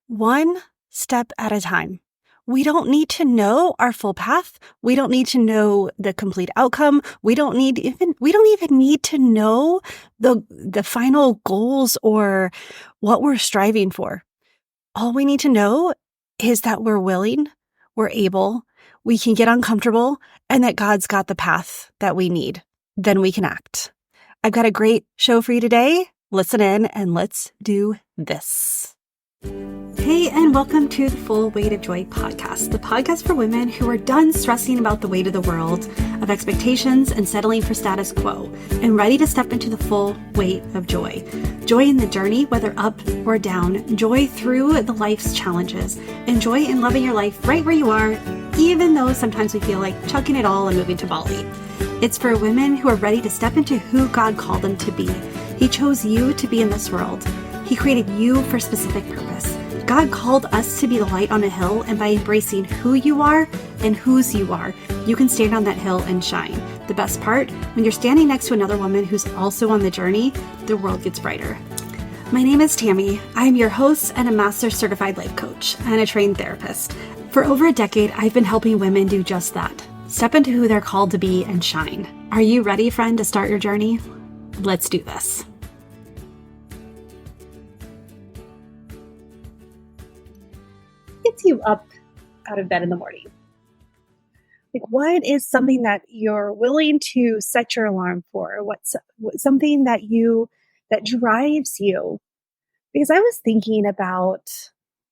one step at a time. We don't need to know our full path. We don't need to know the complete outcome. We don't even need to know the final goals or what we're striving for. All we need to know is that we're willing, we're able, we can get uncomfortable, and that God's got the path that we need. Then we can act. I've got a great show for you today. Listen in and let's do this. Hey, and welcome to the Full Weight of Joy podcast, the podcast for women who are done stressing about the weight of the world, of expectations and settling for status quo, and ready to step into the full weight of joy. Joy in the journey, whether up or down, joy through the life's challenges, and joy in loving your life right where you are, even though sometimes we feel like chucking it all and moving to Bali. It's for women who are ready to step into who God called them to be. He chose you to be in this world. He created you for a specific purpose. God called us to be the light on a hill, and by embracing who you are and whose you are, you can stand on that hill and shine. The best part, when you're standing next to another woman who's also on the journey, the world gets brighter. My name is Tammy. I'm your host and a master certified life coach and a trained therapist. For over a decade, I've been helping women do just that. Step into who they're called to be and shine. Are you ready, friend, to start your journey? Let's do this. Gets you up out of bed in the morning? Like, what is something that you're willing to set your alarm for? What's something that drives you? Because I was thinking about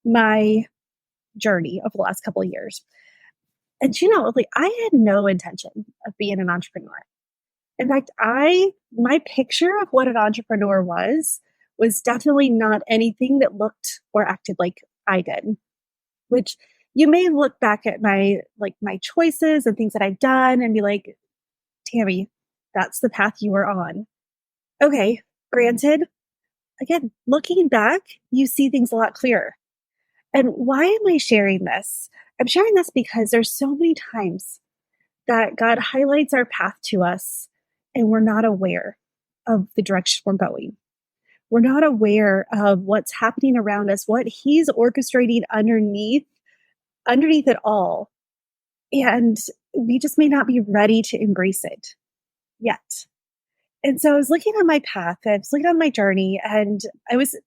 my journey over the last couple of years. And I had no intention of being an entrepreneur. In fact, my picture of what an entrepreneur was definitely not anything that looked or acted like I did. Which you may look back at my choices and things that I've done and be like, Tammy, that's the path you were on. Okay, granted, again, looking back, you see things a lot clearer. And why am I sharing this? I'm sharing this because there's so many times that God highlights our path to us and we're not aware of the direction we're going. We're not aware of what's happening around us, what He's orchestrating underneath it all. And we just may not be ready to embrace it yet. And so I was looking on my path, I was looking on my journey, and I was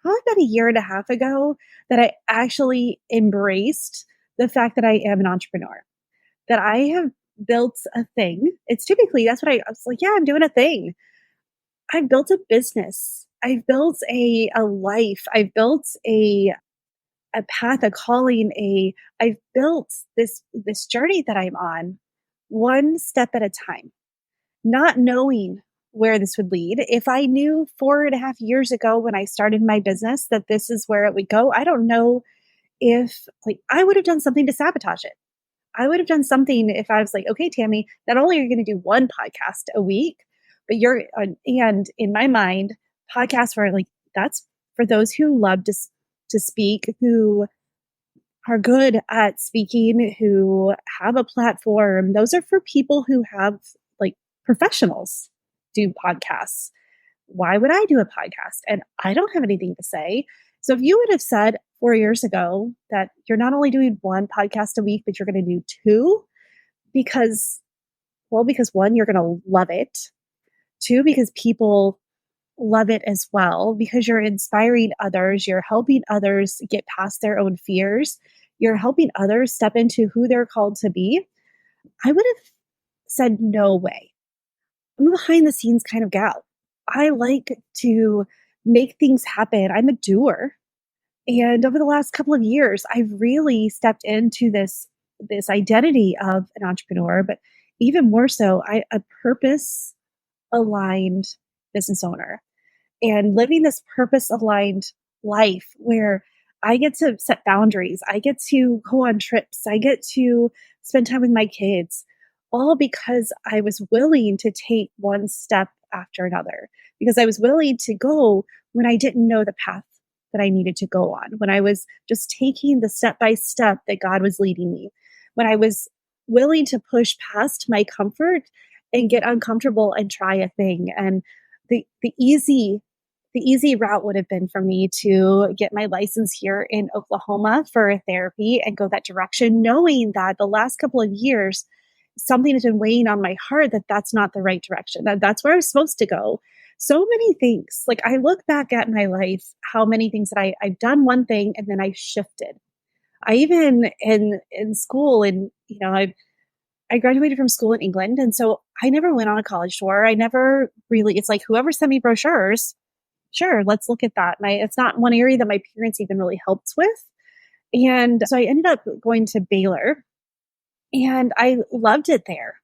probably about a year and a half ago that I actually embraced the fact that I am an entrepreneur, that I have built a thing. It's typically, that's what I was like, yeah, I'm doing a thing. I've built a business. I've built a life. I've built a path, a calling, I've built this journey that I'm on one step at a time, not knowing where this would lead. If I knew 4.5 years ago when I started my business that this is where it would go, I don't know if I would have done something to sabotage it. I would have done something if I was like, okay, Tammy, not only are you going to do one podcast a week, but and in my mind, podcasts were that's for those who love to speak, who are good at speaking, who have a platform. Those are for people who have professionals do podcasts. Why would I do a podcast? And I don't have anything to say. So if you would have said 4 years ago that you're not only doing one podcast a week, but you're going to do two because one, you're going to love it. Two, because people love it as well, because you're inspiring others, you're helping others get past their own fears, you're helping others step into who they're called to be, I would have said, no way. I'm a behind the scenes kind of gal. I like to make things happen. I'm a doer. And over the last couple of years, I've really stepped into this identity of an entrepreneur, but even more so, a purpose aligned business owner, and living this purpose aligned life where I get to set boundaries. I get to go on trips. I get to spend time with my kids, all because I was willing to take one step after another, because I was willing to go when I didn't know the path that I needed to go on, when I was just taking the step by step that God was leading me, when I was willing to push past my comfort and get uncomfortable and try a thing. And the easy The easy route would have been for me to get my license here in Oklahoma for therapy and go that direction, knowing that the last couple of years, something has been weighing on my heart that that's not the right direction, that that's where I was supposed to go. So many things. Like I look back at my life, how many things that I've done one thing and then I shifted. I even in school and I graduated from school in England, and so I never went on a college tour. I never really. It's like whoever sent me brochures, sure, let's look at that. And it's not one area that my parents even really helped with. And so I ended up going to Baylor, and I loved it there.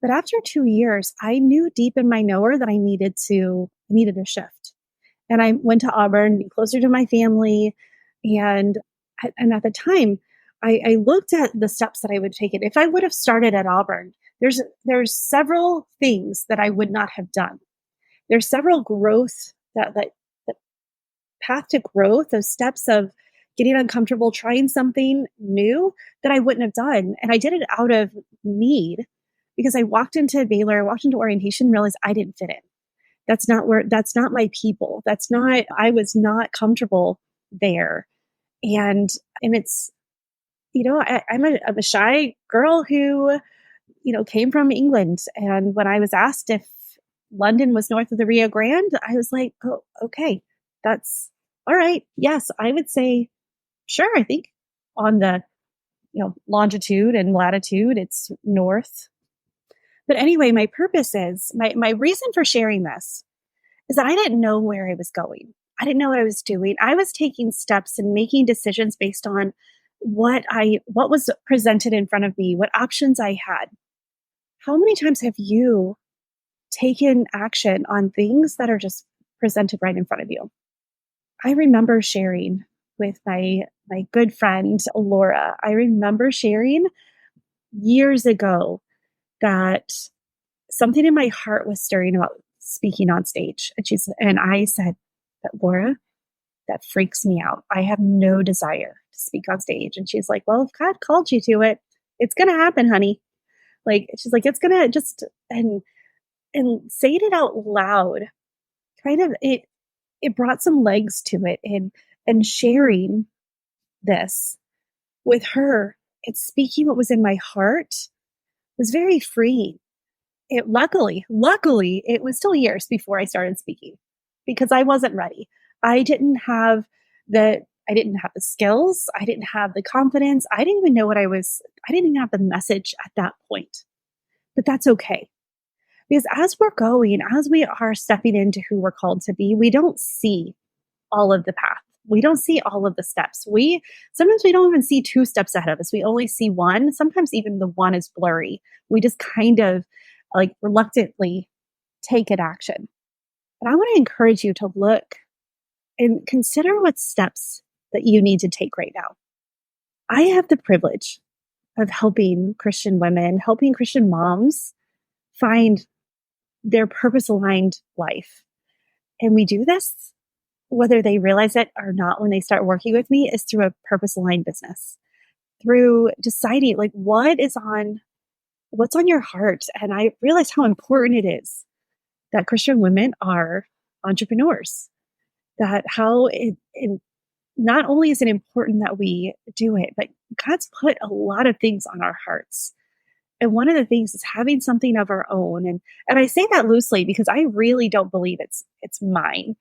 But after 2 years, I knew deep in my knower that I needed a shift. And I went to Auburn, be closer to my family. And at the time, I looked at the steps that I would take it. If I would have started at Auburn, there's several things that I would not have done. There's several growth that path to growth, those steps of getting uncomfortable, trying something new that I wouldn't have done. And I did it out of need because I walked into Baylor, I walked into orientation, and realized I didn't fit in. That's not my people. I was not comfortable there. And, and it's, I'm a shy girl who, came from England. And when I was asked if London was north of the Rio Grande, I was like, oh, okay, that's all right. Yes, I would say, sure, I think on the, longitude and latitude, it's north. But anyway, my purpose is my reason for sharing this is that I didn't know where I was going. I didn't know what I was doing. I was taking steps and making decisions based on what was presented in front of me, what options I had. How many times have you taken action on things that are just presented right in front of you? I remember sharing with my good friend Laura. I remember sharing years ago that something in my heart was stirring about speaking on stage. And I said, "But Laura, that freaks me out. I have no desire to speak on stage." And she's like, "Well, if God called you to it, it's going to happen, honey." Like, she's like, "It's going to just," and saying it out loud, kind of, it brought some legs to it. And sharing this with her and speaking what was in my heart was very freeing. Luckily, it was still years before I started speaking because I wasn't ready. I didn't have the skills. I didn't have the confidence. I didn't even know I didn't even have the message at that point. But that's okay. Because as we are stepping into who we're called to be, we don't see all of the path. We don't see all of the steps. Sometimes we don't even see two steps ahead of us. We only see one. Sometimes even the one is blurry. We just kind of like reluctantly take an action. But I want to encourage you to look and consider what steps that you need to take right now. I have the privilege of helping Christian women, helping Christian moms find their purpose aligned life. And we do this, whether they realize it or not, when they start working with me, is through a purpose aligned business, through deciding like what's on your heart. And I realized how important it is that Christian women are entrepreneurs, that how it not only is it important that we do it, but God's put a lot of things on our hearts. And one of the things is having something of our own. And I say that loosely because I really don't believe it's mine.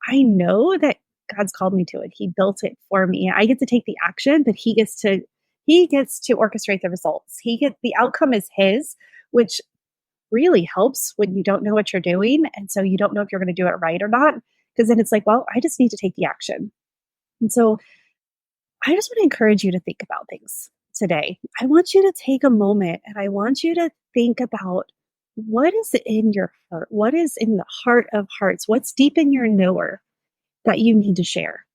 I know that God's called me to it. He built it for me. I get to take the action, but he gets to orchestrate the results. The outcome is his, which really helps when you don't know what you're doing. And so you don't know if you're going to do it right or not. Because then it's like, well, I just need to take the action. And so I just want to encourage you to think about things today. I want you to take a moment and I want you to think about what is in your heart? What is in the heart of hearts? What's deep in your knower that you need to share?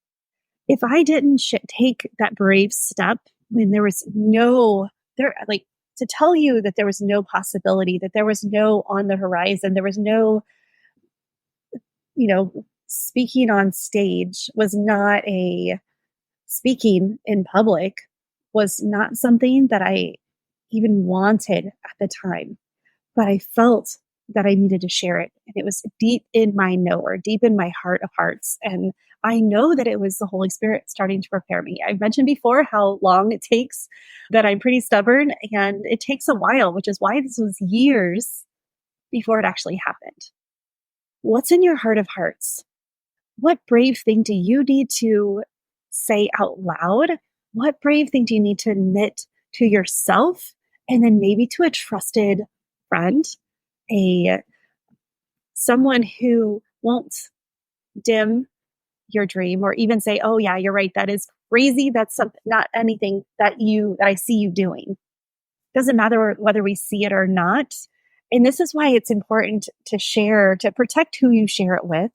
If I didn't take that brave step when there was to tell you that there was no possibility, that there was no on the horizon, there was no, speaking on stage speaking in public was not something that I even wanted at the time. But I felt that I needed to share it. And it was deep in my knower, deep in my heart of hearts. And I know that it was the Holy Spirit starting to prepare me. I mentioned before how long it takes, that I'm pretty stubborn and it takes a while, which is why this was years before it actually happened. What's in your heart of hearts? What brave thing do you need to say out loud? What brave thing do you need to admit to yourself and then maybe to a trusted friend, a someone who won't dim your dream or even say, "Oh yeah, you're right. That is crazy. That's not anything that I see you doing." Doesn't matter whether we see it or not. And this is why it's important to share, to protect who you share it with,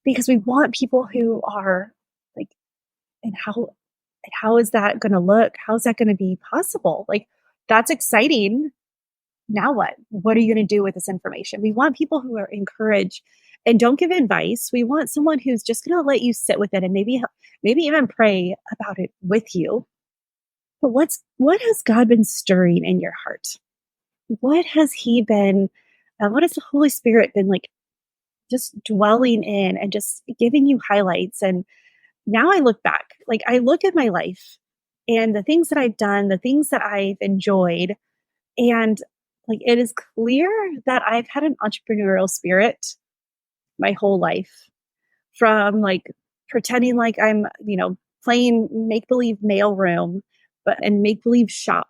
because we want people who are like, and how is that going to look? How's that going to be possible? Like, that's exciting. Now what? What are you going to do with this information? We want people who are encouraged and don't give advice. We want someone who's just going to let you sit with it and maybe even pray about it with you. But what has God been stirring in your heart? What has He been? What has the Holy Spirit been like? Just dwelling in and just giving you highlights. And now I look back, like I look at my life and the things that I've done, the things that I've enjoyed, and like it is clear that I've had an entrepreneurial spirit my whole life, from like pretending like I'm, playing make believe mailroom, but and make believe shop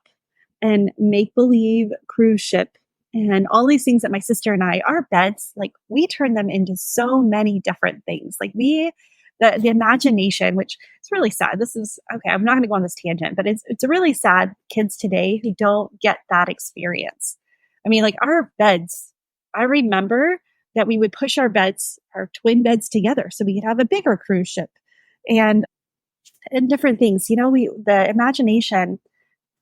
and make believe cruise ship and all these things that my sister and I, our beds, like we turn them into so many different things. Like the imagination, which is really sad. This is okay. I'm not going to go on this tangent, but it's really sad kids today who don't get that experience. I mean, like our beds, I remember that we would push our twin beds together so we could have a bigger cruise ship and different things. The imagination.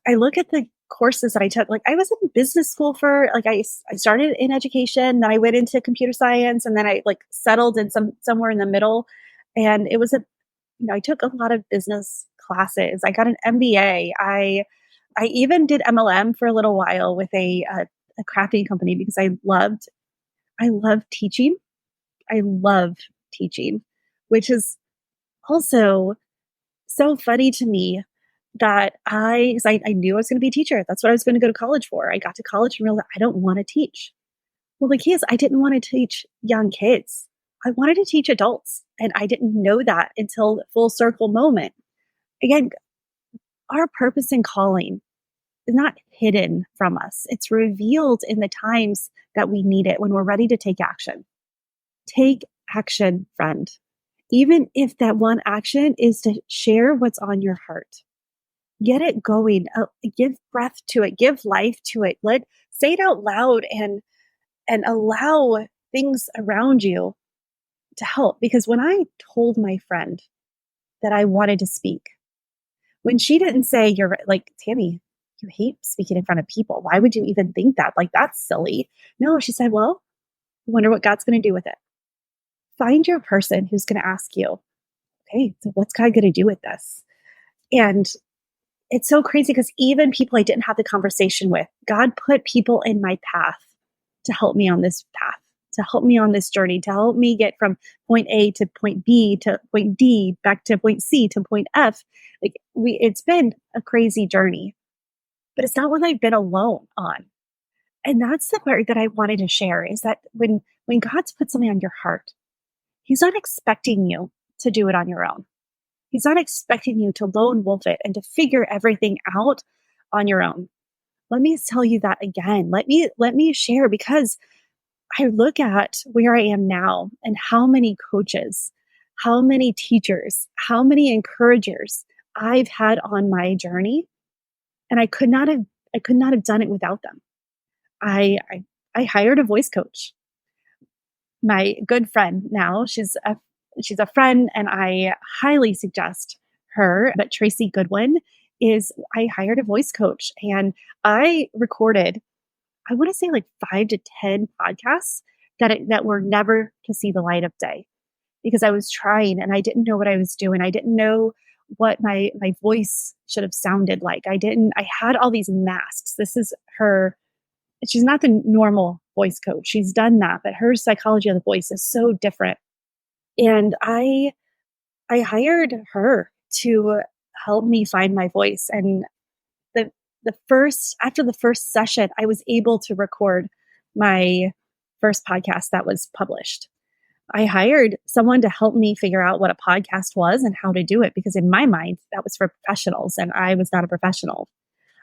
I look at the courses that I took. Like I was in business school for like I started in education, then I went into computer science, and then I like settled in somewhere in the middle. And it was I took a lot of business classes. I got an MBA. I even did MLM for a little while with a crafting company because I loved teaching. I love teaching, which is also so funny to me that 'cause I knew I was going to be a teacher. That's what I was going to go to college for. I got to college and realized I don't want to teach. Well, the key is I didn't want to teach young kids. I wanted to teach adults. And I didn't know that until the full circle moment. Again, our purpose and calling is not hidden from us. It's revealed in the times that we need it when we're ready to take action. Take action, friend. Even if that one action is to share what's on your heart. Get it going. Give breath to it. Give life to it. Say it out loud and allow things around you to help. Because when I told my friend that I wanted to speak, when she didn't say, "You're right," like, "Tammy, you hate speaking in front of people. Why would you even think that? Like, that's silly." No, she said, "Well, I wonder what God's going to do with it." Find your person who's going to ask you, "Okay, so what's God going to do with this?" And it's so crazy because even people I didn't have the conversation with, God put people in my path to help me on this path, to help me on this journey, to help me get from point A to point B to point D, back to point C to point F. Like it's been a crazy journey, but it's not one I've been alone on. And that's the part that I wanted to share is that when God's put something on your heart, He's not expecting you to do it on your own. He's not expecting you to lone wolf it and to figure everything out on your own. Let me tell you that again. Let me share, because I look at where I am now and how many coaches, how many teachers, how many encouragers I've had on my journey, and I could not have done it without them. I hired a voice coach. My good friend now, she's a friend, and I highly suggest her. But Tracy Goodwin I hired a voice coach, and I recorded, I want to say like 5 to 10 podcasts that were never to see the light of day, because I was trying and I didn't know what I was doing. I didn't know what my voice should have sounded like. I had all these masks. This is her. She's not the normal voice coach. She's done that, but her psychology of the voice is so different. And I hired her to help me find my voice. And the after the first session, I was able to record my first podcast that was published. I hired someone to help me figure out what a podcast was and how to do it, because in my mind, that was for professionals and I was not a professional.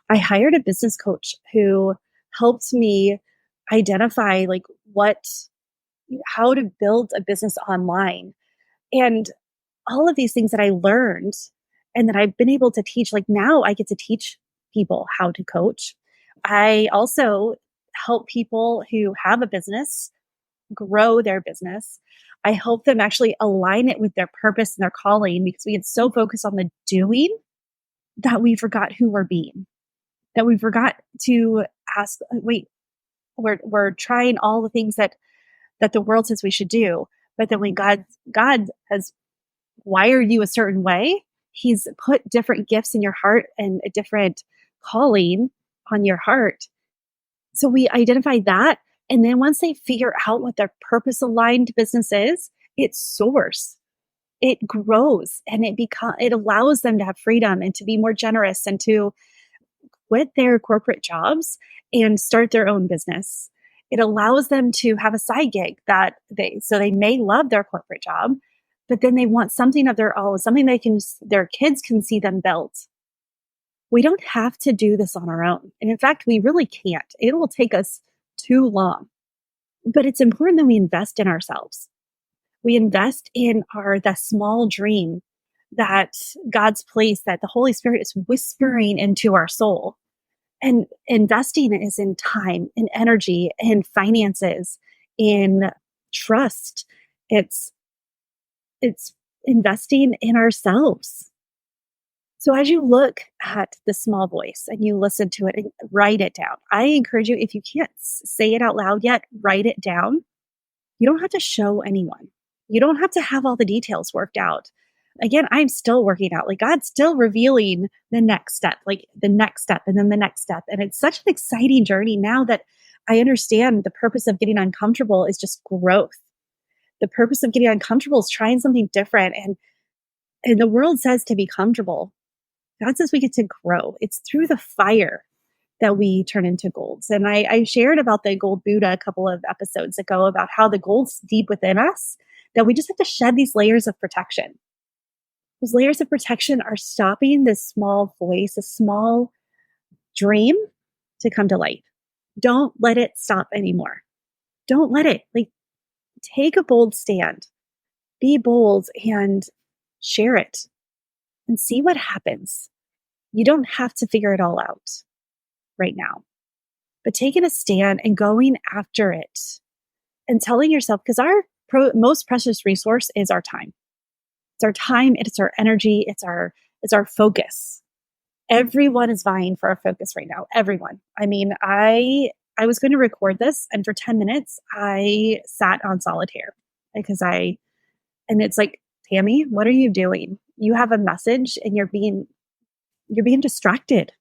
I hired a business coach who helped me identify like how to build a business online. And all of these things that I learned and that I've been able to teach, like now I get to teach people how to coach. I also help people who have a business grow their business. I help them actually align it with their purpose and their calling, because we get so focused on the doing that we forgot who we're being, that we forgot to ask, wait, we're trying all the things that the world says we should do. But then when God has wired you a certain way, He's put different gifts in your heart and a different calling on your heart. So we identify that. And then once they figure out what their purpose aligned business is, it soars, it grows, and it allows them to have freedom and to be more generous and to quit their corporate jobs and start their own business. It allows them to have a side gig that they may love their corporate job, but then they want something of their own, something their kids can see them build. We don't have to do this on our own. And in fact, we really can't. It will take us too long. But it's important that we invest in ourselves. We invest in the small dream that God's placed, that the Holy Spirit is whispering into our soul. And investing is in time, in energy, in finances, in trust. It's investing in ourselves. So as you look at the small voice and you listen to it and write it down, I encourage you, if you can't say it out loud yet, write it down. You don't have to show anyone. You don't have to have all the details worked out. Again, I'm still working out. Like God's still revealing the next step, like the next step and then the next step. And it's such an exciting journey now that I understand the purpose of getting uncomfortable is just growth. The purpose of getting uncomfortable is trying something different. And the world says to be comfortable. God says we get to grow. It's through the fire that we turn into golds. And I shared about the gold Buddha a couple of episodes ago, about how the gold's deep within us, that we just have to shed these layers of protection. Those layers of protection are stopping this small voice, a small dream to come to light. Don't let it stop anymore. Don't let it. Take a bold stand. Be bold and share it and see what happens. You don't have to figure it all out right now, but taking a stand and going after it and telling yourself, because our most precious resource is our time. It's our time, it's our energy, it's our focus. Everyone is vying for our focus right now. Everyone. I mean, I was going to record this, and for 10 minutes, I sat on solitaire and it's like, Tammy, what are you doing? You have a message and you're being distracted.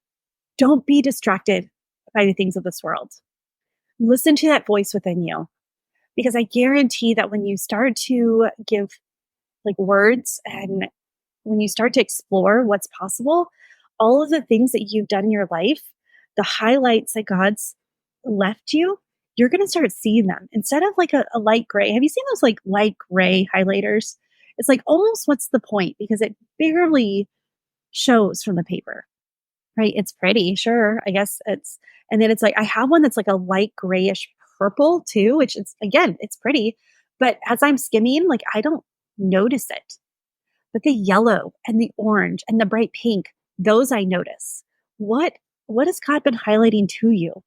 Don't be distracted by the things of this world. Listen to that voice within you, because I guarantee that when you start to give words and when you start to explore what's possible, all of the things that you've done in your life, the highlights that God's left you, you're going to start seeing them instead of a light gray. Have you seen those light gray highlighters? It's almost, what's the point? Because it barely shows from the paper, right? It's pretty, sure. I guess and then it's I have one that's a light grayish purple too, which is, again, it's pretty. But as I'm skimming, I don't notice it. But the yellow and the orange and the bright pink, those I notice. What has God been highlighting to you?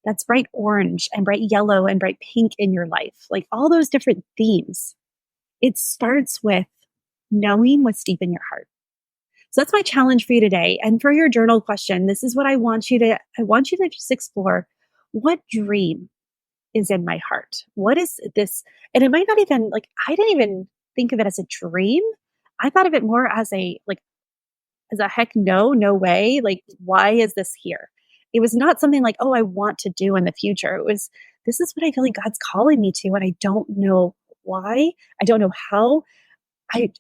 That's bright orange and bright yellow and bright pink in your life. All those different themes. It starts with knowing what's deep in your heart. So that's my challenge for you today. And for your journal question, this is what I want you to just explore. What dream is in my heart? What is this? And it might not even, I didn't even think of it as a dream. I thought of it more as a heck no why is this here? It was not something oh, I want to do in the future. It was this is what I feel like God's calling me to. And I don't know why. I don't know how. I,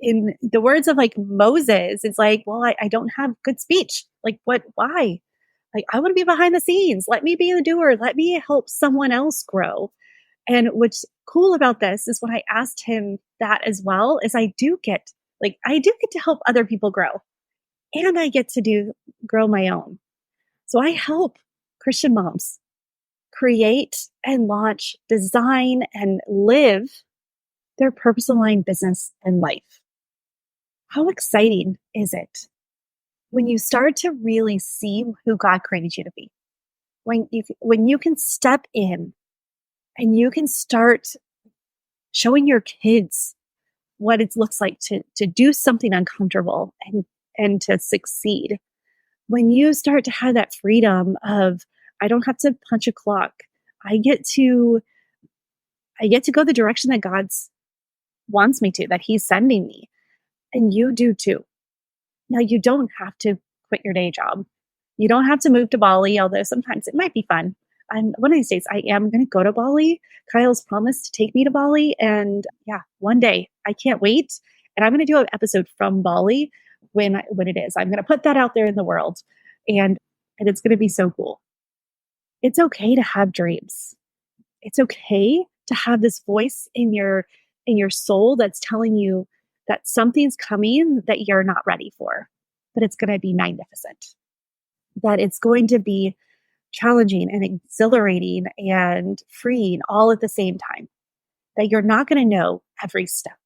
in the words of like Moses, it's like, well, I don't have good speech. Like, what, why? Like, I want to be behind the scenes. Let me be the doer. Let me help someone else grow. And what's cool about this is when I asked him that as well, is I do get to help other people grow, and I get to grow my own. So I help Christian moms create and launch, design and live their purpose aligned business and life. How exciting is it when you start to really see who God created you to be? When you can step in and you can start showing your kids what it looks like to do something uncomfortable and to succeed. When you start to have that freedom of, I don't have to punch a clock. I get to go the direction that God's wants me to, that He's sending me. And you do too. Now, you don't have to quit your day job. You don't have to move to Bali, although sometimes it might be fun. And one of these days I am going to go to Bali. Kyle's promised to take me to Bali. And yeah, one day I can't wait. And I'm going to do an episode from Bali when it is. I'm going to put that out there in the world. And it's going to be so cool. It's okay to have dreams. It's okay to have this voice in your soul that's telling you that something's coming that you're not ready for, but it's going to be magnificent, that it's going to be challenging and exhilarating and freeing all at the same time, that you're not going to know every step,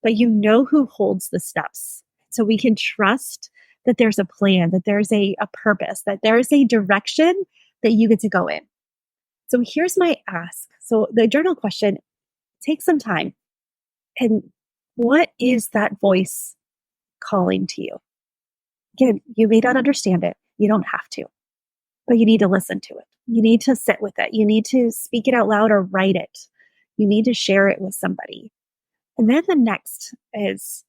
but you know who holds the steps. So we can trust that there's a plan, that there's a purpose, that there's a direction that you get to go in. So here's my ask. So the journal question, take some time. And what is that voice calling to you? Again, you may not understand it. You don't have to, but you need to listen to it. You need to sit with it. You need to speak it out loud or write it. You need to share it with somebody. And then the next is,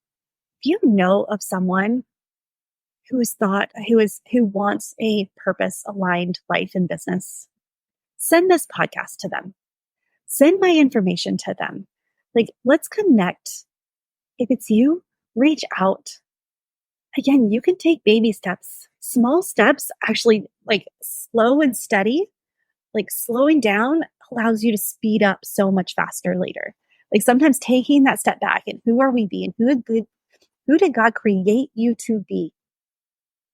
if you know of someone who wants a purpose aligned life and business, send this podcast to them. Send my information to them. Like, let's connect. If it's you, reach out. Again, you can take baby steps, small steps, actually, like slow and steady. Like, slowing down allows you to speed up so much faster later. Like, sometimes taking that step back and who are we being? Who did God create you to be?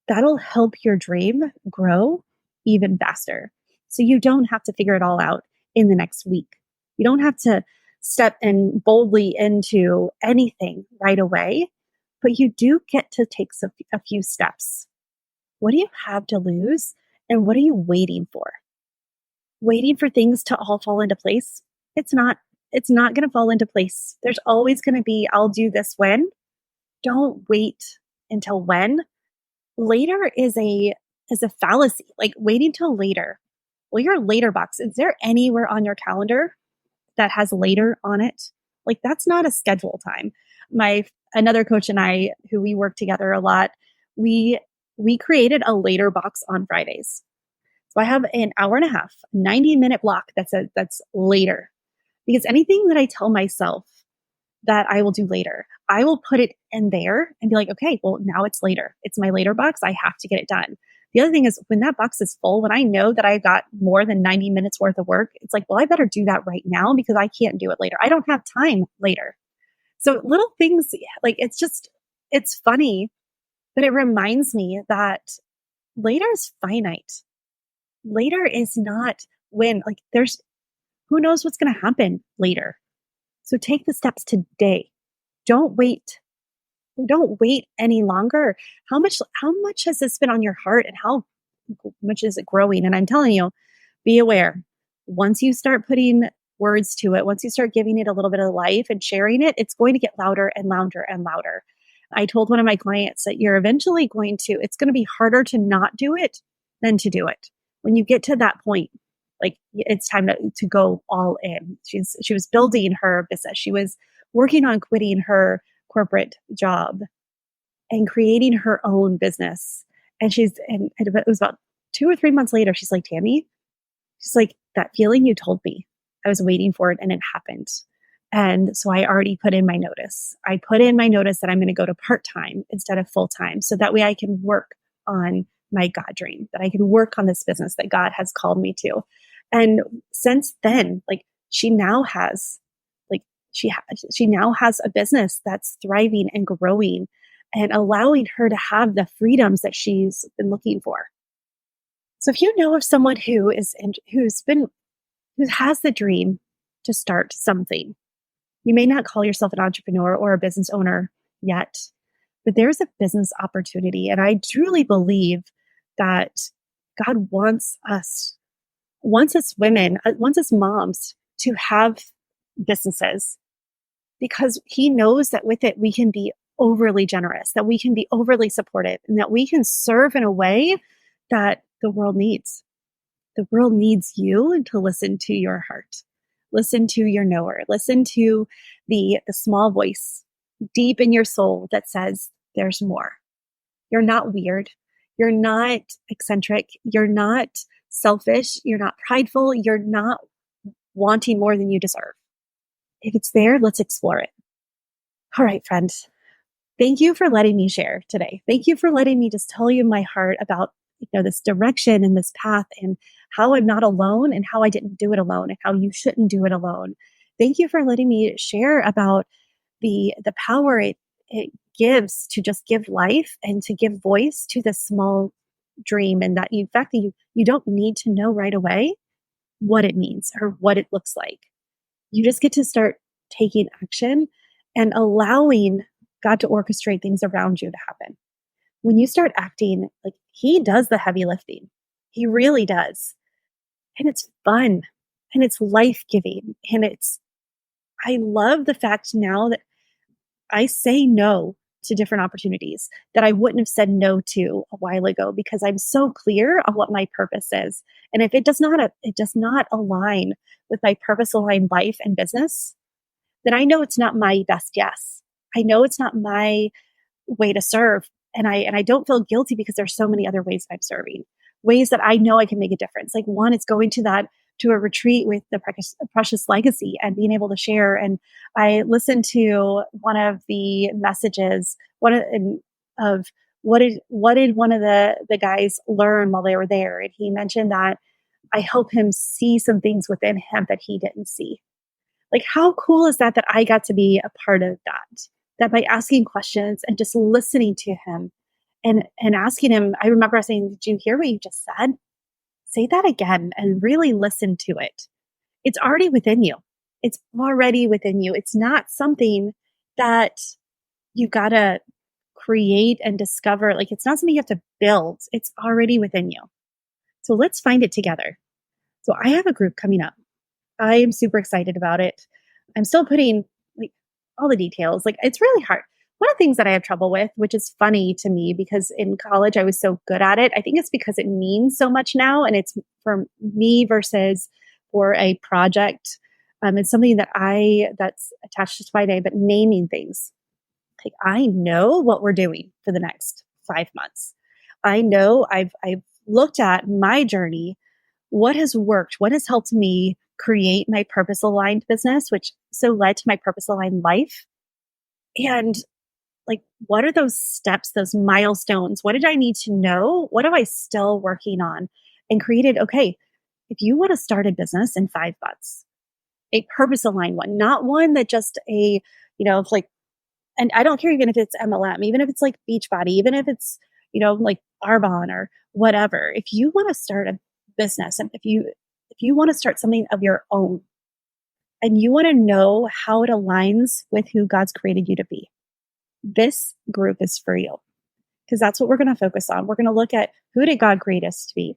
That'll help your dream grow even faster. So you don't have to figure it all out in the next week. You don't have to step in boldly into anything right away, but you do get to take a few steps. What do you have to lose? And what are you waiting for? Waiting for things to all fall into place? It's not going to fall into place. There's always going to be, I'll do this when. Don't wait until when. Later is a fallacy. Like, waiting till later. Well, your later box, is there anywhere on your calendar that has later on it? Like, that's not a schedule time. Another coach and I, who we work together a lot, we created a later box on Fridays. So I have an hour and a half, 90-minute block that's later. Because anything that I tell myself that I will do later, I will put it in there and be like, okay, well, now it's later. It's my later box. I have to get it done. The other thing is, when that box is full, when I know that I got more than 90 minutes worth of work, it's like, well, I better do that right now because I can't do it later. I don't have time later. So little things, like, it's funny, but it reminds me that later is finite. Later is not when, like, who knows what's going to happen later. So take the steps today. Don't wait. Don't wait any longer. How much has this been on your heart, and how much is it growing? And I'm telling you, be aware. Once you start putting words to it, once you start giving it a little bit of life and sharing it, it's going to get louder and louder and louder. I told one of my clients that it's going to be harder to not do it than to do it. When you get to that point, like, it's time to go all in. She was building her business. She was working on quitting her corporate job and creating her own business. And it was about 2 or 3 months later, she's like, Tammy, she's like, that feeling you told me, I was waiting for it and it happened. And so I already put in my notice. I put in my notice that I'm going to go to part-time instead of full-time. So that way I can work on my God dream, that I can work on this business that God has called me to. And since then, like she now has, like she now has a business that's thriving and growing and allowing her to have the freedoms that she's been looking for. So if you know of someone who has the dream to start something, you may not call yourself an entrepreneur or a business owner yet, but there's a business opportunity. And I truly believe that God wants us women, wants us moms to have businesses because he knows that with it, we can be overly generous, that we can be overly supportive, and that we can serve in a way that the world needs. The world needs you to listen to your heart, listen to your knower, listen to the small voice deep in your soul that says, there's more. You're not weird. You're not eccentric. You're not selfish. You're not prideful. You're not wanting more than you deserve. If it's there, let's explore it. All right, friends. Thank you for letting me share today. Thank you for letting me just tell you my heart about this direction and this path and how I'm not alone and how I didn't do it alone and how you shouldn't do it alone. Thank you for letting me share about the power it gives to just give life and to give voice to the small dream, and that in fact that you don't need to know right away what it means or what it looks like. You just get to start taking action and allowing God to orchestrate things around you to happen. When you start acting, like he does the heavy lifting. He really does. And it's fun and it's life-giving. And I love the fact now that I say no to different opportunities that I wouldn't have said no to a while ago because I'm so clear on what my purpose is. And if it does not align with my purpose-aligned life and business, then I know it's not my best yes. I know it's not my way to serve. And I don't feel guilty because there's so many other ways I'm serving, ways that I know I can make a difference. Like one, it's going to a retreat with the Precious Legacy and being able to share. And I listened to one of the messages, what did one of the guys learn while they were there? And he mentioned that I help him see some things within him that he didn't see. Like, how cool is that I got to be a part of that? That by asking questions and just listening to him and asking him, I remember saying, did you hear what you just said? Say that again and really listen to it. It's already within you. It's already within you. It's not something that you got to create and discover. Like, it's not something you have to build. It's already within you. So let's find it together. So I have a group coming up. I am super excited about it. I'm still putting like all the details. Like, it's really hard. One of the things that I have trouble with, which is funny to me because in college I was so good at it. I think it's because it means so much now, and it's for me versus for a project. It's something that's attached to my name, but naming things. Like, I know what we're doing for the next 5 months. I know I've looked at my journey, what has worked, what has helped me create my purpose-aligned business, which so led to my purpose-aligned life. And like, what are those steps, those milestones? What did I need to know? What am I still working on? And created, okay, if you want to start a business in 5 months, a purpose-aligned one, not one that just it's like, and I don't care even if it's MLM, even if it's like Beachbody, even if it's, like Arbonne or whatever. If you want to start a business and if you want to start something of your own and you want to know how it aligns with who God's created you to be, this group is for you because that's what we're going to focus on. We're going to look at who did God create us to be?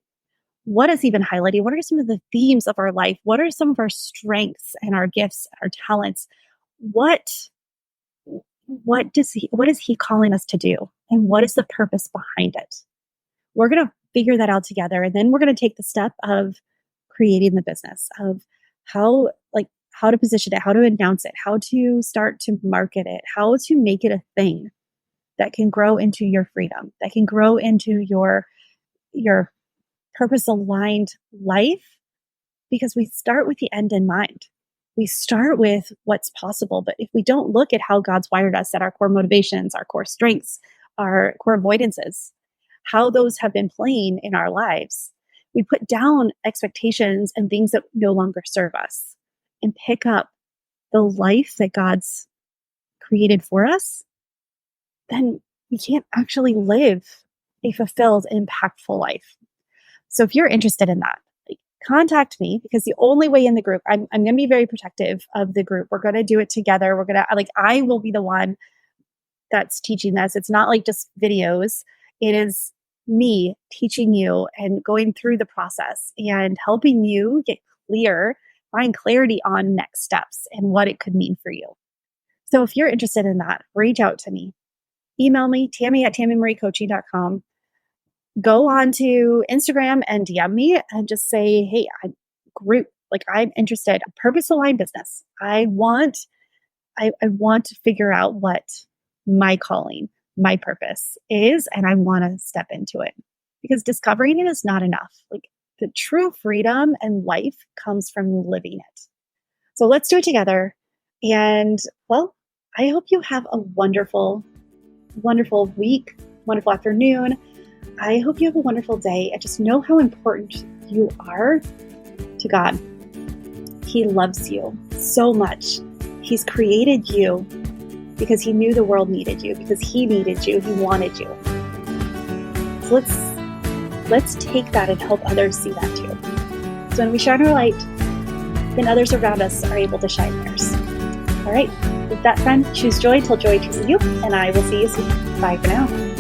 What is even highlighting? What are some of the themes of our life? What are some of our strengths and our gifts, our talents? What is he calling us to do? And what is the purpose behind it? We're going to figure that out together. And then we're going to take the step of creating the business, of how to position it, how to announce it, how to start to market it, how to make it a thing that can grow into your freedom, that can grow into your purpose aligned life, because we start with the end in mind. We start with what's possible. But if we don't look at how God's wired us, at our core motivations, our core strengths, our core avoidances, how those have been playing in our lives, we put down expectations and things that no longer serve us and pick up the life that God's created for us, then we can't actually live a fulfilled, impactful life. So if you're interested in that, contact me, because the only way in the group, I'm going to be very protective of the group. We're going to do it together. We're going to, I will be the one that's teaching this. It's not like just videos. It is me teaching you and going through the process and helping you get clear, find clarity on next steps and what it could mean for you. So if you're interested in that, reach out to me. Email me, Tammy@TammyMarieCoaching.com. Go on to Instagram and DM me and just say, hey, I'm interested. Purpose-aligned business. I want to figure out what my calling, my purpose is, and I want to step into it, because discovering it is not enough. The true freedom and life comes from living it. So let's do it together. And I hope you have a wonderful, wonderful week, wonderful afternoon. I hope you have a wonderful day, and just know how important you are to God. He loves you so much. He's created you because he knew the world needed you, because he needed you, he wanted you. So let's take that and help others see that too. So when we shine our light, then others around us are able to shine theirs. All right, with that, friend, choose joy till joy chooses you, and I will see you soon. Bye for now.